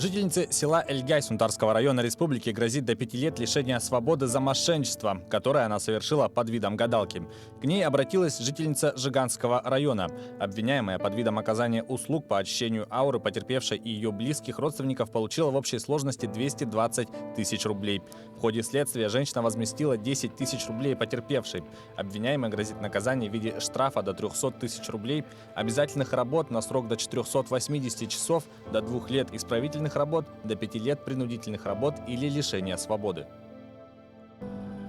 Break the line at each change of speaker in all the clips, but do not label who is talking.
Жительнице села Эльгай Сунтарского района республики грозит до 5 лет лишения свободы за мошенничество, которое она совершила под видом гадалки. К ней обратилась жительница Жиганского района. Обвиняемая под видом оказания услуг по очищению ауры потерпевшей и ее близких родственников получила в общей сложности 220 тысяч рублей. В ходе следствия женщина возместила 10 тысяч рублей потерпевшей. Обвиняемой грозит наказание в виде штрафа до 300 тысяч рублей, обязательных работ на срок до 480 часов, до 2 лет исправительных работ, до 5 лет принудительных работ или лишения свободы.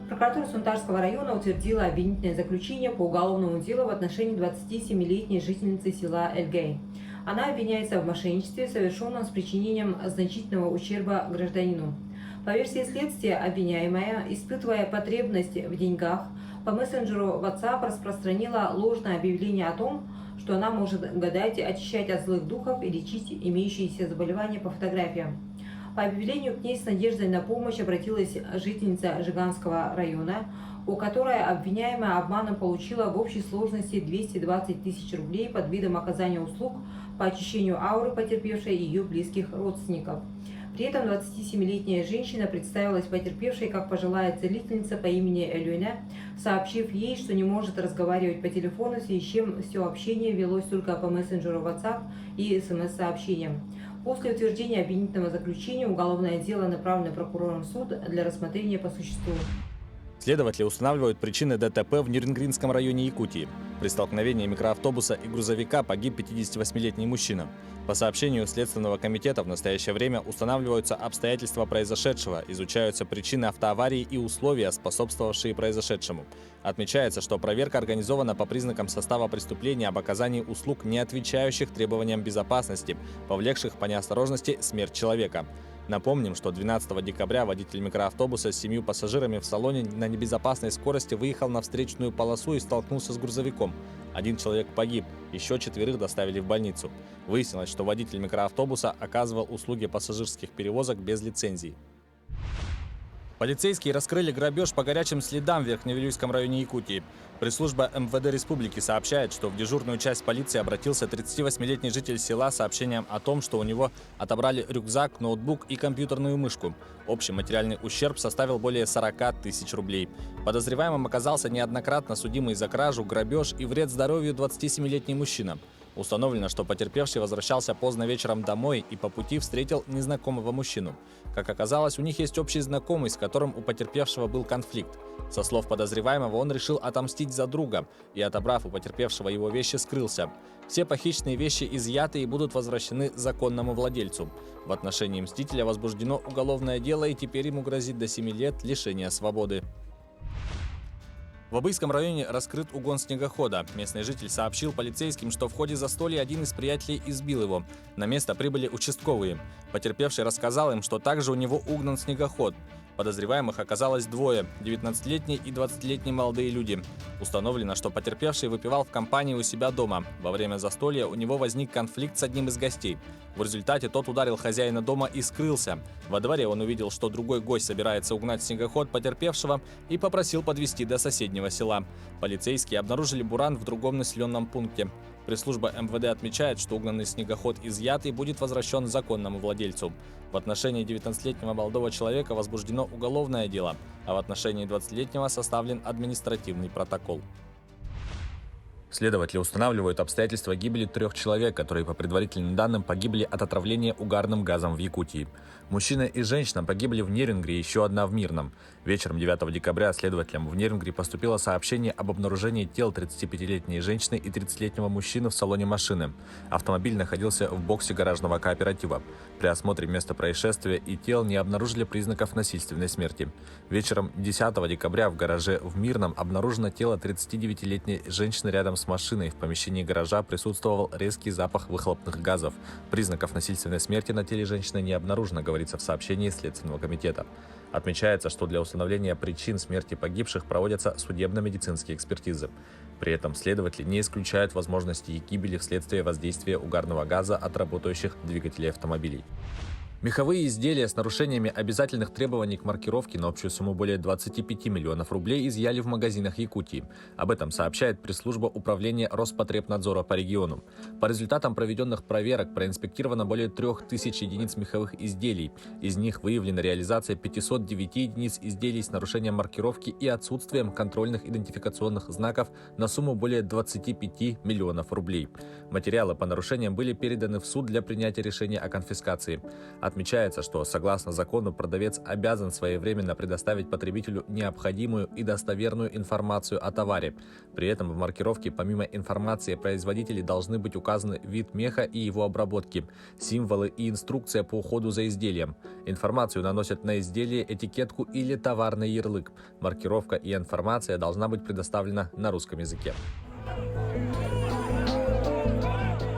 Прокуратура Сунтарского района утвердила обвинительное заключение по уголовному делу в отношении 27-летней жительницы села Эльгай. Она обвиняется в мошенничестве, совершенном с причинением значительного ущерба гражданину. По версии следствия, обвиняемая, испытывая потребность в деньгах, по мессенджеру WhatsApp распространила ложное объявление о том, что она может гадать, очищать от злых духов и лечить имеющиеся заболевания по фотографиям. По объявлению к ней с надеждой на помощь обратилась жительница Жиганского района, у которой обвиняемая обманом получила в общей сложности 220 тысяч рублей под видом оказания услуг по очищению ауры потерпевшей и ее близких родственников. При этом 27-летняя женщина представилась потерпевшей как пожилая целительница по имени Элюня, сообщив ей, что не может разговаривать по телефону, в связи с чем все общение велось только по мессенджеру WhatsApp и СМС-сообщениям. После утверждения обвинительного заключения уголовное дело направлено прокурором в суд для рассмотрения по существу.
Следователи устанавливают причины ДТП в Нерюнгринском районе Якутии. При столкновении микроавтобуса и грузовика погиб 58-летний мужчина. По сообщению Следственного комитета, в настоящее время устанавливаются обстоятельства произошедшего, изучаются причины автоаварии и условия, способствовавшие произошедшему. Отмечается, что проверка организована по признакам состава преступления об оказании услуг, не отвечающих требованиям безопасности, повлекших по неосторожности смерть человека. Напомним, что 12 декабря водитель микроавтобуса с 7 пассажирами в салоне на небезопасной скорости выехал на встречную полосу и столкнулся с грузовиком. 1 человек погиб, еще 4 доставили в больницу. Выяснилось, что водитель микроавтобуса оказывал услуги пассажирских перевозок без лицензии. Полицейские раскрыли грабеж по горячим следам в Верхневилюйском районе Якутии. Пресс-служба МВД республики сообщает, что в дежурную часть полиции обратился 38-летний житель села с сообщением о том, что у него отобрали рюкзак, ноутбук и компьютерную мышку. Общий материальный ущерб составил более 40 тысяч рублей. Подозреваемым оказался неоднократно судимый за кражу, грабеж и вред здоровью 27-летний мужчина. Установлено, что потерпевший возвращался поздно вечером домой и по пути встретил незнакомого мужчину. Как оказалось, у них есть общий знакомый, с которым у потерпевшего был конфликт. Со слов подозреваемого, он решил отомстить за друга и, отобрав у потерпевшего его вещи, скрылся. Все похищенные вещи изъяты и будут возвращены законному владельцу. В отношении мстителя возбуждено уголовное дело, и теперь ему грозит до 7 лет лишения свободы. В Обыйском районе раскрыт угон снегохода. Местный житель сообщил полицейским, что в ходе застолья один из приятелей избил его. На место прибыли участковые. Потерпевший рассказал им, что также у него угнан снегоход. Подозреваемых оказалось 2 – 19-летний и 20-летний молодые люди. Установлено, что потерпевший выпивал в компании у себя дома. Во время застолья у него возник конфликт с одним из гостей. В результате тот ударил хозяина дома и скрылся. Во дворе он увидел, что другой гость собирается угнать снегоход потерпевшего и попросил подвезти до соседнего села. Полицейские обнаружили буран в другом населенном пункте. Пресс-служба МВД отмечает, что угнанный снегоход изъят и будет возвращен законному владельцу. В отношении 19-летнего молодого человека возбуждено уголовное дело, а в отношении 20-летнего составлен административный протокол. Следователи устанавливают обстоятельства гибели 3 человек, которые по предварительным данным погибли от отравления угарным газом в Якутии. Мужчина и женщина погибли в Нерюнгре, еще одна в Мирном. Вечером 9 декабря следователям в Нерюнгре поступило сообщение об обнаружении тел 35-летней женщины и 30-летнего мужчины в салоне машины. Автомобиль находился в боксе гаражного кооператива. При осмотре места происшествия и тел не обнаружили признаков насильственной смерти. Вечером 10 декабря в гараже в Мирном обнаружено тело 39-летней женщины рядом с машиной. В помещении гаража присутствовал резкий запах выхлопных газов. Признаков насильственной смерти на теле женщины не обнаружено, говорится в сообщении Следственного комитета. Отмечается, что для установления причин смерти погибших проводятся судебно-медицинские экспертизы. При этом следователи не исключают возможности гибели вследствие воздействия угарного газа от работающих двигателей автомобилей. Меховые изделия с нарушениями обязательных требований к маркировке на общую сумму более 25 миллионов рублей изъяли в магазинах Якутии. Об этом сообщает пресс-служба управления Роспотребнадзора по региону. По результатам проведенных проверок проинспектировано более 3000 единиц меховых изделий. Из них выявлена реализация 509 единиц изделий с нарушением маркировки и отсутствием контрольных идентификационных знаков на сумму более 25 миллионов рублей. Материалы по нарушениям были переданы в суд для принятия решения о конфискации. Отмечается, что согласно закону продавец обязан своевременно предоставить потребителю необходимую и достоверную информацию о товаре. При этом в маркировке помимо информации о производителе должны быть указаны вид меха и его обработки, символы и инструкция по уходу за изделием. Информацию наносят на изделие, этикетку или товарный ярлык. Маркировка и информация должна быть предоставлена на русском языке.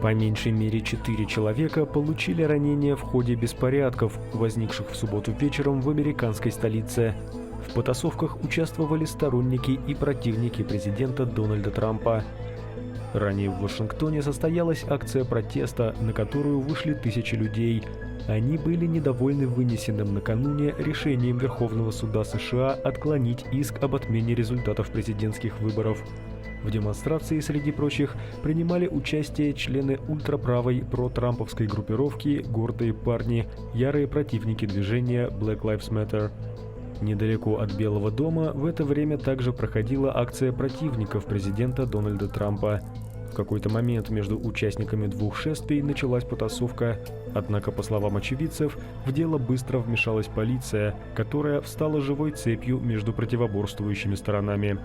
По меньшей мере 4 человека получили ранения в ходе беспорядков, возникших в субботу вечером в американской столице. В потасовках участвовали сторонники и противники президента Дональда Трампа. Ранее в Вашингтоне состоялась акция протеста, на которую вышли тысячи людей. Они были недовольны вынесенным накануне решением Верховного суда США отклонить иск об отмене результатов президентских выборов. В демонстрации, среди прочих, принимали участие члены ультраправой протрамповской группировки «Гордые парни», ярые противники движения Black Lives Matter. Недалеко от Белого дома в это время также проходила акция противников президента Дональда Трампа. В какой-то момент между участниками двух шествий началась потасовка, однако, по словам очевидцев, в дело быстро вмешалась полиция, которая встала живой цепью между противоборствующими сторонами.